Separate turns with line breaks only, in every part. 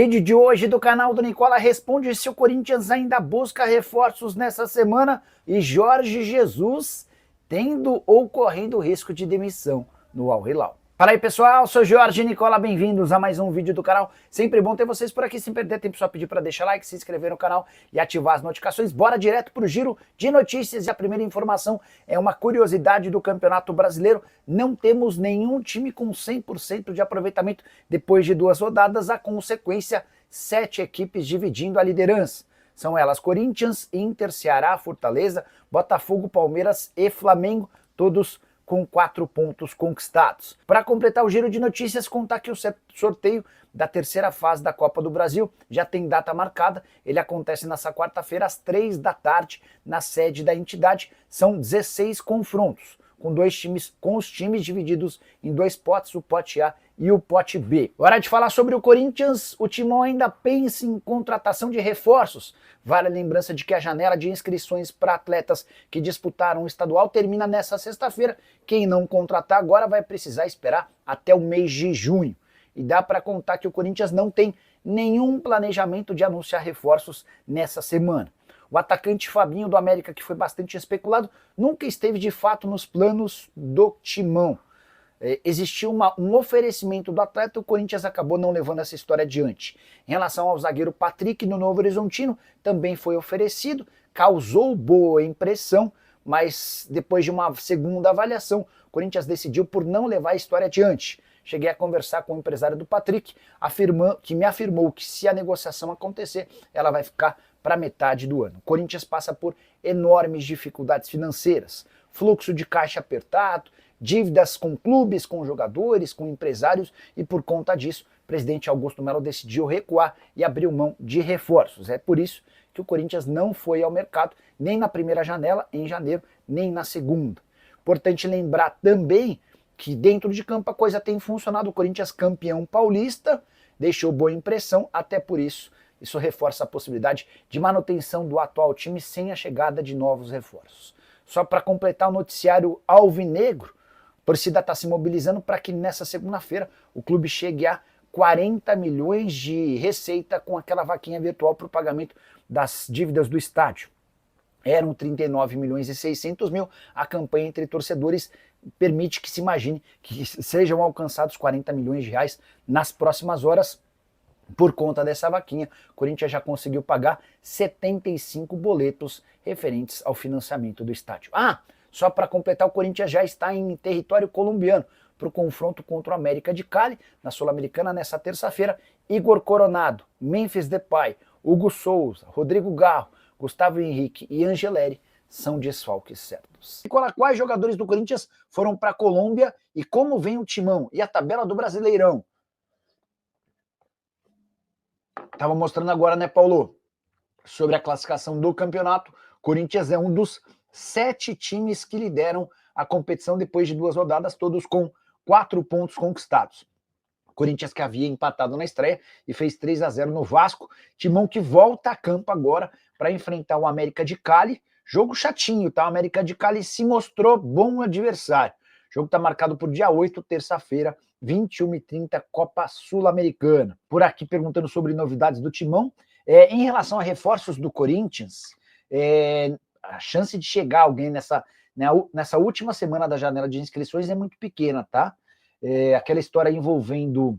Vídeo de hoje do canal do Nicola responde se o Corinthians ainda busca reforços nessa semana e Jorge Jesus tendo ou correndo risco de demissão no Al Hilal. Fala aí pessoal, sou Jorge Nicola, bem-vindos a mais um vídeo do canal. Sempre bom ter vocês por aqui, sem perder tempo, só pedir para deixar like, se inscrever no canal e ativar as notificações. Bora direto pro giro de notícias e a primeira informação é uma curiosidade do Campeonato Brasileiro. Não temos nenhum time com 100% de aproveitamento depois de 2 rodadas, a consequência, 7 equipes dividindo a liderança. São elas Corinthians, Inter, Ceará, Fortaleza, Botafogo, Palmeiras e Flamengo, todos com 4 pontos conquistados. Para completar o giro de notícias, contar que o sorteio da terceira fase da Copa do Brasil já tem data marcada. Ele acontece nessa quarta-feira às 3 da tarde na sede da entidade. São 16 confrontos, com os times divididos em 2 potes, o pote A e o pote B. Hora de falar sobre o Corinthians. O Timão ainda pensa em contratação de reforços. Vale a lembrança de que a janela de inscrições para atletas que disputaram o estadual termina nessa sexta-feira. Quem não contratar agora vai precisar esperar até o mês de junho. E dá para contar que o Corinthians não tem nenhum planejamento de anunciar reforços nessa semana. O atacante Fabinho do América, que foi bastante especulado, nunca esteve de fato nos planos do Timão. Existiu um oferecimento do atleta, o Corinthians acabou não levando essa história adiante. Em relação ao zagueiro Patrick no Novo Horizontino, também foi oferecido, causou boa impressão, mas depois de uma segunda avaliação, o Corinthians decidiu por não levar a história adiante. Cheguei a conversar com o empresário do Patrick, que me afirmou que se a negociação acontecer, ela vai ficar para metade do ano. O Corinthians passa por enormes dificuldades financeiras, fluxo de caixa apertado, dívidas com clubes, com jogadores, com empresários, e por conta disso, o presidente Augusto Melo decidiu recuar e abriu mão de reforços. É por isso que o Corinthians não foi ao mercado, nem na primeira janela, em janeiro, nem na segunda. Importante lembrar também que dentro de campo a coisa tem funcionado. O Corinthians, campeão paulista, deixou boa impressão, até por isso reforça a possibilidade de manutenção do atual time sem a chegada de novos reforços. Só para completar o noticiário alvinegro, a torcida está se mobilizando para que nessa segunda-feira o clube chegue a 40 milhões de receita com aquela vaquinha virtual para o pagamento das dívidas do estádio. Eram 39 milhões e 600 mil, a campanha entre torcedores permite que se imagine que sejam alcançados 40 milhões de reais nas próximas horas. Por conta dessa vaquinha, o Corinthians já conseguiu pagar 75 boletos referentes ao financiamento do estádio. Só para completar, o Corinthians já está em território colombiano para o confronto contra o América de Cali, na Sul-Americana, nessa terça-feira. Igor Coronado, Memphis Depay, Hugo Souza, Rodrigo Garro, Gustavo Henrique e Angeleri são desfalques certos. Quais jogadores do Corinthians foram para a Colômbia e como vem o timão e a tabela do Brasileirão? Estava mostrando agora, né, Paulo, sobre a classificação do campeonato. Corinthians é um dos 7 times que lideram a competição depois de 2 rodadas, todos com 4 pontos conquistados. Corinthians que havia empatado na estreia e fez 3-0 no Vasco. Timão que volta a campo agora para enfrentar o América de Cali. Jogo chatinho, tá? O América de Cali se mostrou bom adversário. O jogo está marcado por dia 8, terça-feira, 21h30, Copa Sul-Americana. Por aqui perguntando sobre novidades do Timão. Em relação a reforços do Corinthians, a chance de chegar alguém nessa última semana da janela de inscrições é muito pequena, tá? Aquela história envolvendo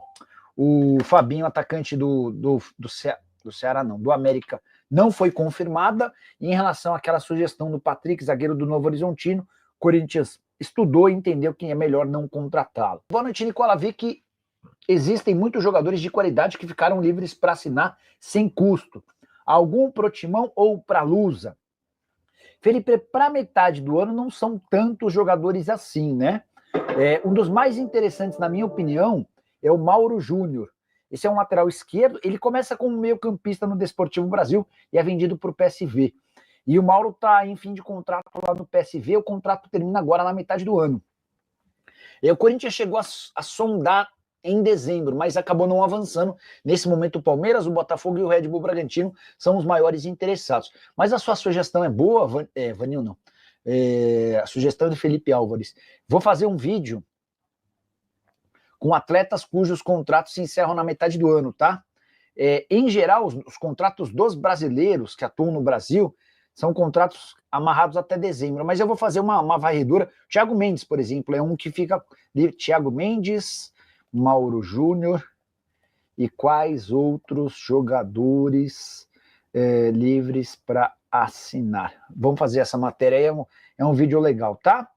o Fabinho, atacante do Ceará, não, do América, não foi confirmada. E em relação àquela sugestão do Patrick, zagueiro do Novo Horizontino, o Corinthians estudou e entendeu que é melhor não contratá-lo. Boa noite, Nicola. Vi que existem muitos jogadores de qualidade que ficaram livres para assinar sem custo. Algum pro Timão ou para Lusa? Felipe, para metade do ano não são tantos jogadores assim, né? Um dos mais interessantes, na minha opinião, é o Mauro Júnior. Esse é um lateral esquerdo, ele começa como meio-campista no Desportivo Brasil e é vendido para o PSV. E o Mauro está em fim de contrato lá no PSV, o contrato termina agora na metade do ano. O Corinthians chegou a sondar em dezembro, mas acabou não avançando. Nesse momento, o Palmeiras, o Botafogo e o Red Bull Bragantino são os maiores interessados. Mas a sua sugestão é boa, Vanil, não. A sugestão é do Felipe Álvares. Vou fazer um vídeo com atletas cujos contratos se encerram na metade do ano, tá? Em geral, os contratos dos brasileiros que atuam no Brasil são contratos amarrados até dezembro, mas eu vou fazer uma varredura. Thiago Mendes, por exemplo, é um que fica... Thiago Mendes, Mauro Júnior e quais outros jogadores livres para assinar. Vamos fazer essa matéria aí, é um vídeo legal, tá?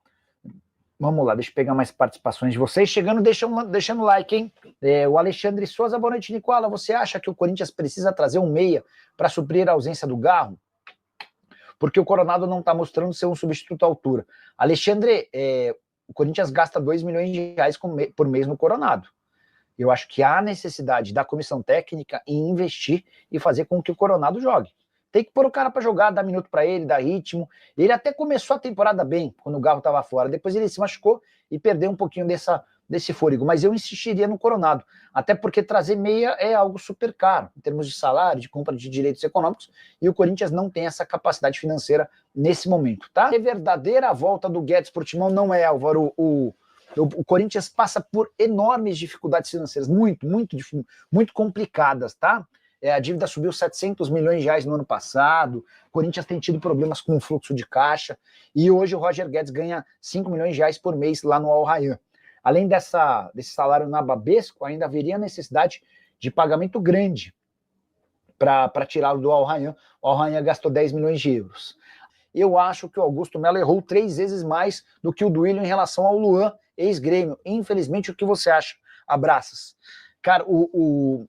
Vamos lá, deixa eu pegar mais participações de vocês. Chegando, deixando like, hein? O Alexandre Souza, boa noite, Nicola. Você acha que o Corinthians precisa trazer um meia para suprir a ausência do Garro? Porque o Coronado não está mostrando ser um substituto à altura. Alexandre, o Corinthians gasta 2 milhões de reais por mês no Coronado. Eu acho que há necessidade da comissão técnica em investir e fazer com que o Coronado jogue. Tem que pôr o cara para jogar, dar minuto para ele, dar ritmo. Ele até começou a temporada bem, quando o Garro estava fora. Depois ele se machucou e perdeu um pouquinho desse fôlego. Mas eu insistiria no Coronado. Até porque trazer meia é algo super caro, em termos de salário, de compra de direitos econômicos. E o Corinthians não tem essa capacidade financeira nesse momento, tá? É verdadeira a volta do Guedes pro Timão, não é, Álvaro. O Corinthians passa por enormes dificuldades financeiras, muito complicadas, tá? A dívida subiu 700 milhões de reais no ano passado, o Corinthians tem tido problemas com o fluxo de caixa, e hoje o Roger Guedes ganha 5 milhões de reais por mês lá no Al Rayyan. Além desse salário nababesco, ainda haveria necessidade de pagamento grande para tirá-lo do Al Rayyan. O Al Rayyan gastou 10 milhões de euros. Eu acho que o Augusto Melo errou 3 vezes mais do que o Duílio em relação ao Luan, ex-Grêmio. Infelizmente, o que você acha? Abraços. Cara, o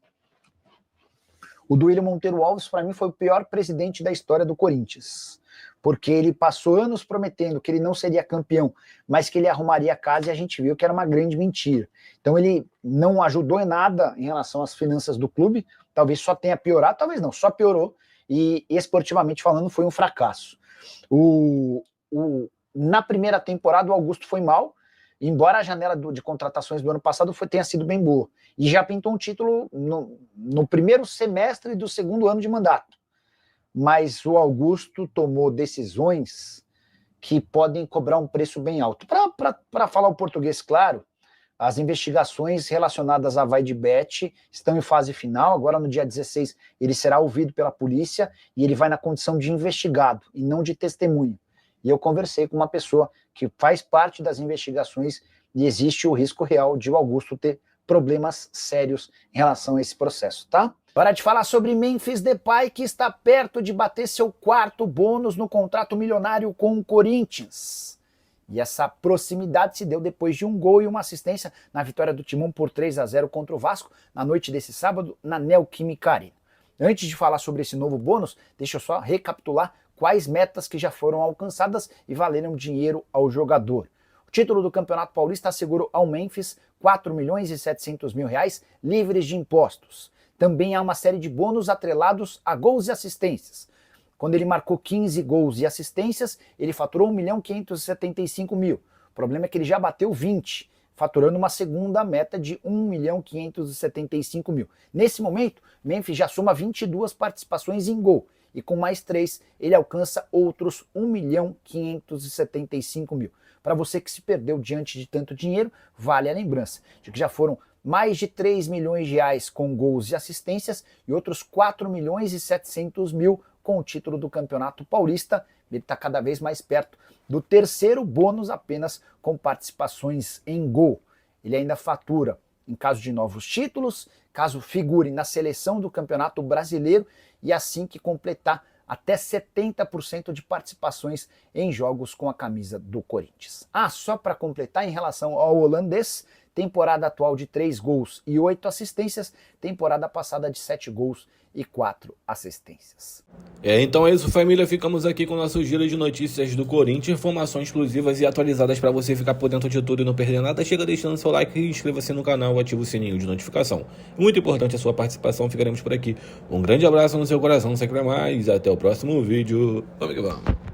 Duílio Monteiro Alves, para mim, foi o pior presidente da história do Corinthians, porque ele passou anos prometendo que ele não seria campeão, mas que ele arrumaria a casa, e a gente viu que era uma grande mentira. Então ele não ajudou em nada em relação às finanças do clube, talvez só tenha piorado, talvez não, só piorou, e esportivamente falando foi um fracasso. Na primeira temporada o Augusto foi mal, embora a janela de contratações do ano passado tenha sido bem boa, e já pintou um título no primeiro semestre do segundo ano de mandato. Mas o Augusto tomou decisões que podem cobrar um preço bem alto. Para falar o português claro, as investigações relacionadas à Vaidbet estão em fase final. Agora, no dia 16, ele será ouvido pela polícia e ele vai na condição de investigado e não de testemunha. E eu conversei com uma pessoa que faz parte das investigações e existe o risco real de o Augusto ter problemas sérios em relação a esse processo, tá? Para de falar sobre Memphis Depay, que está perto de bater seu 4º bônus no contrato milionário com o Corinthians. E essa proximidade se deu depois de um gol e uma assistência na vitória do Timão por 3-0 contra o Vasco, na noite desse sábado, na Neoquímica Arena. Antes de falar sobre esse novo bônus, deixa eu só recapitular quais metas que já foram alcançadas e valeram dinheiro ao jogador. O título do Campeonato Paulista assegurou ao Memphis 4 milhões e 700 mil reais livres de impostos. Também há uma série de bônus atrelados a gols e assistências. Quando ele marcou 15 gols e assistências, ele faturou 1.575.000. O problema é que ele já bateu 20, faturando uma segunda meta de 1.575.000. Nesse momento, Memphis já soma 22 participações em gol, e com mais 3, ele alcança outros 1.575.000. Para você que se perdeu diante de tanto dinheiro, vale a lembrança de que já foram mais de 3 milhões de reais com gols e assistências e outros 4 milhões e 700 mil com o título do Campeonato Paulista. Ele está cada vez mais perto do 3º bônus apenas com participações em gol. Ele ainda fatura em caso de novos títulos, caso figure na seleção do Campeonato Brasileiro e assim que completar até 70% de participações em jogos com a camisa do Corinthians. Só para completar, em relação ao holandês, temporada atual de 3 gols e 8 assistências, temporada passada de 7 gols e 4 assistências.
Então é isso, família, ficamos aqui com o nosso giro de notícias do Corinthians, informações exclusivas e atualizadas para você ficar por dentro de tudo e não perder nada. Chega deixando seu like e inscreva-se no canal, ativa o sininho de notificação. Muito importante a sua participação, ficaremos por aqui. Um grande abraço no seu coração, sempre mais, até o próximo vídeo. Vamos que vamos.